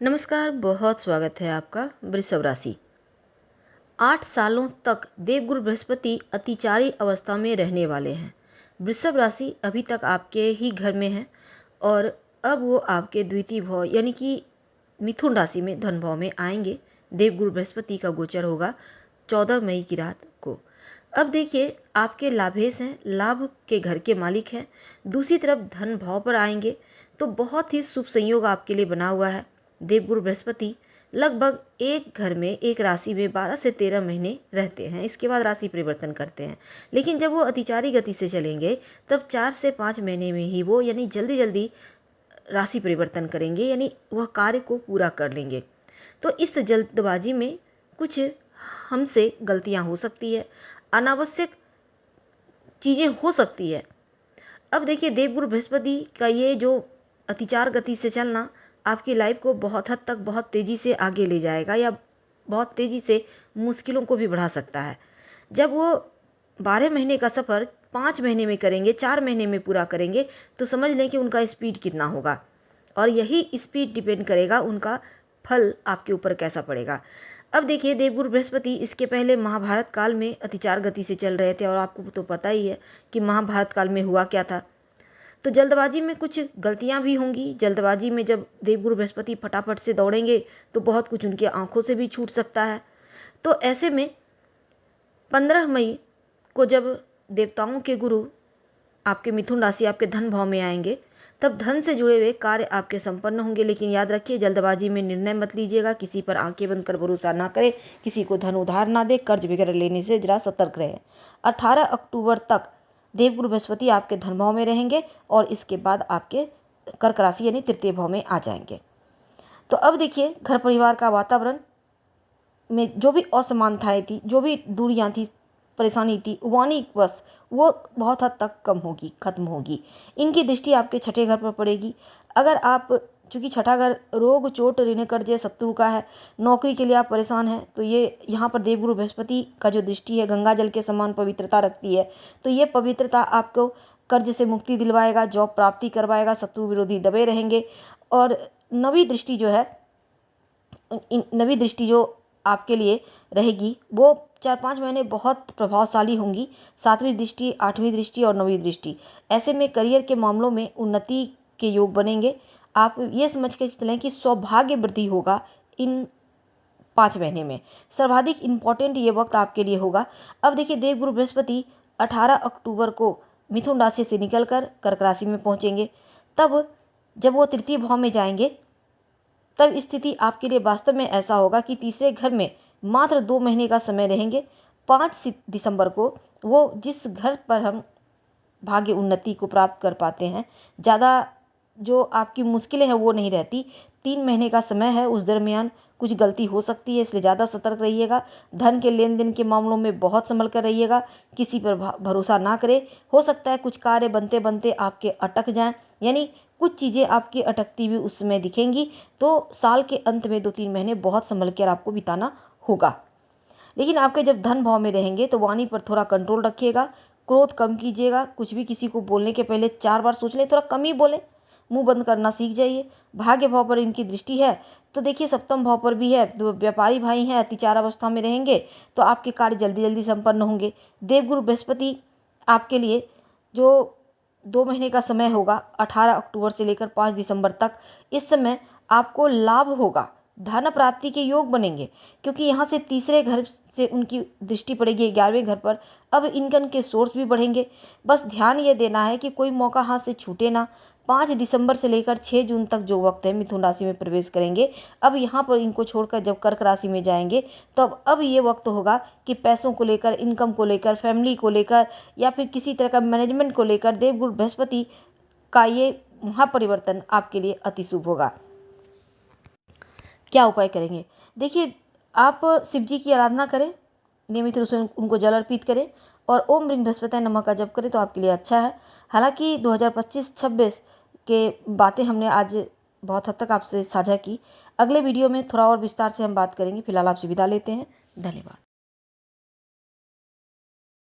नमस्कार, बहुत स्वागत है आपका। वृषभ राशि 8 सालों तक देवगुरु बृहस्पति अतिचारी अवस्था में रहने वाले हैं। वृषभ राशि अभी तक आपके ही घर में है और अब वो आपके द्वितीय भाव यानी कि मिथुन राशि में धन भाव में आएंगे। देवगुरु बृहस्पति का गोचर होगा 14 मई की रात को। अब देखिए, आपके लाभेश हैं, लाभ के घर के मालिक हैं। दूसरी तरफ धन भाव पर आएंगे तो बहुत ही शुभ संयोग आपके लिए बना हुआ है। देवगुरु बृहस्पति लगभग एक घर में एक राशि में 12 से 13 महीने रहते हैं, इसके बाद राशि परिवर्तन करते हैं। लेकिन जब वो अतिचारी गति से चलेंगे तब 4 से 5 महीने में ही वो यानी जल्दी जल्दी राशि परिवर्तन करेंगे, यानी वह कार्य को पूरा कर लेंगे। तो इस जल्दबाजी में कुछ हमसे गलतियां हो सकती है, अनावश्यक चीज़ें हो सकती है। अब देखिए, देवगुरु बृहस्पति का ये जो अतिचार गति से चलना आपकी लाइफ को बहुत हद तक बहुत तेज़ी से आगे ले जाएगा या बहुत तेज़ी से मुश्किलों को भी बढ़ा सकता है। जब वो 12 महीने का सफ़र 5 महीने में करेंगे, 4 महीने में पूरा करेंगे, तो समझ लें कि उनका स्पीड कितना होगा और यही स्पीड डिपेंड करेगा उनका फल आपके ऊपर कैसा पड़ेगा। अब देखिए, देवगुरु बृहस्पति इसके पहले महाभारत काल में अतिचार गति से चल रहे थे और आपको तो पता ही है कि महाभारत काल में हुआ क्या था। तो जल्दबाजी में कुछ गलतियां भी होंगी। जल्दबाजी में जब देवगुरु बृहस्पति फटाफट से दौड़ेंगे तो बहुत कुछ उनकी आंखों से भी छूट सकता है। तो ऐसे में 15 मई को जब देवताओं के गुरु आपके मिथुन राशि आपके धन भाव में आएंगे तब धन से जुड़े हुए कार्य आपके संपन्न होंगे। लेकिन याद रखिए, जल्दबाजी में निर्णय मत लीजिएगा, किसी पर आंखें बंद कर भरोसा ना करें, किसी को धन उधार ना दे, कर्ज वगैरह लेने से जरा सतर्क रहें। 18 अक्टूबर तक देवगुरु बृहस्पति आपके धन भाव में रहेंगे और इसके बाद आपके कर्क राशि यानी तृतीय भाव में आ जाएंगे। तो अब देखिए, घर परिवार का वातावरण में जो भी असमानताएं थी, जो भी दूरियां थी, परेशानी थी, वाणी बस वो बहुत हद तक कम होगी, खत्म होगी। इनकी दृष्टि आपके छठे घर पर पड़ेगी। अगर आप, चूँकि छठा घर रोग चोट ऋण कर्ज शत्रु का है, नौकरी के लिए आप परेशान हैं, तो ये यहाँ पर देवगुरु बृहस्पति का जो दृष्टि है गंगा जल के समान पवित्रता रखती है। तो ये पवित्रता आपको कर्ज से मुक्ति दिलवाएगा, जॉब प्राप्ति करवाएगा, शत्रु विरोधी दबे रहेंगे। और नवी दृष्टि जो है, नवी दृष्टि जो आपके लिए रहेगी वो 4-5 महीने बहुत प्रभावशाली होंगी। 7वीं दृष्टि, 8वीं दृष्टि और 9वीं दृष्टि। ऐसे में करियर के मामलों में उन्नति के योग बनेंगे। आप ये समझ के चलें कि सौभाग्य वृद्धि होगा इन 5 महीने में। सर्वाधिक इम्पॉर्टेंट ये वक्त आपके लिए होगा। अब देखिए, देवगुरु बृहस्पति 18 अक्टूबर को मिथुन राशि से निकलकर कर्क राशि में पहुंचेंगे। तब जब वो तृतीय भाव में जाएंगे तब स्थिति आपके लिए वास्तव में ऐसा होगा कि तीसरे घर में मात्र 2 महीने का समय रहेंगे। 5 दिसंबर को वो जिस घर पर हम भाग्य उन्नति को प्राप्त कर पाते हैं, ज़्यादा जो आपकी मुश्किलें हैं वो नहीं रहती। 3 महीने का समय है, उस दरमियान कुछ गलती हो सकती है, इसलिए ज़्यादा सतर्क रहिएगा। धन के लेन देन के मामलों में बहुत संभल कर रहिएगा, किसी पर भरोसा ना करें। हो सकता है कुछ कार्य बनते बनते आपके अटक जाएं, यानी कुछ चीज़ें आपकी अटकती हुई उस समय दिखेंगी। तो साल के अंत में 2-3 महीने बहुत संभल कर आपको बिताना होगा। लेकिन आपके जब धन भाव में रहेंगे तो वाणी पर थोड़ा कंट्रोल रखिएगा, क्रोध कम कीजिएगा। कुछ भी किसी को बोलने के पहले 4 बार सोच लें, थोड़ा कम ही बोलें, मुंह बंद करना सीख जाइए। भाग्य भाव पर इनकी दृष्टि है तो देखिए, सप्तम भाव पर भी है। तो व्यापारी भाई हैं, अतिचार अवस्था में रहेंगे तो आपके कार्य जल्दी जल्दी संपन्न होंगे। देवगुरु बृहस्पति आपके लिए जो 2 महीने का समय होगा, 18 अक्टूबर से लेकर 5 दिसंबर तक, इस समय आपको लाभ होगा, धन प्राप्ति के योग बनेंगे, क्योंकि यहाँ से तीसरे घर से उनकी दृष्टि पड़ेगी 11वें घर पर। अब इनकम के सोर्स भी बढ़ेंगे। बस ध्यान ये देना है कि कोई मौका हाथ से छूटे ना। 5 दिसंबर से लेकर 6 जून तक जो वक्त है मिथुन राशि में प्रवेश करेंगे। अब यहाँ पर इनको छोड़कर जब कर्क राशि में जाएंगे तब अब ये वक्त होगा कि पैसों को लेकर, इनकम को लेकर, फैमिली को लेकर या फिर किसी तरह का मैनेजमेंट को लेकर देवगुरु बृहस्पति का ये महापरिवर्तन आपके लिए अति शुभ होगा। क्या उपाय करेंगे? देखिए, आप शिव जी की आराधना करें, नियमित रूप से उनको जल अर्पित करें और ओम ह्रीं बृहस्पति नमः का जप करें तो आपके लिए अच्छा है। हालांकि 2025-26 के बातें हमने आज बहुत हद तक आपसे साझा की। अगले वीडियो में थोड़ा और विस्तार से हम बात करेंगे। फिलहाल आपसे विदा लेते हैं। धन्यवाद।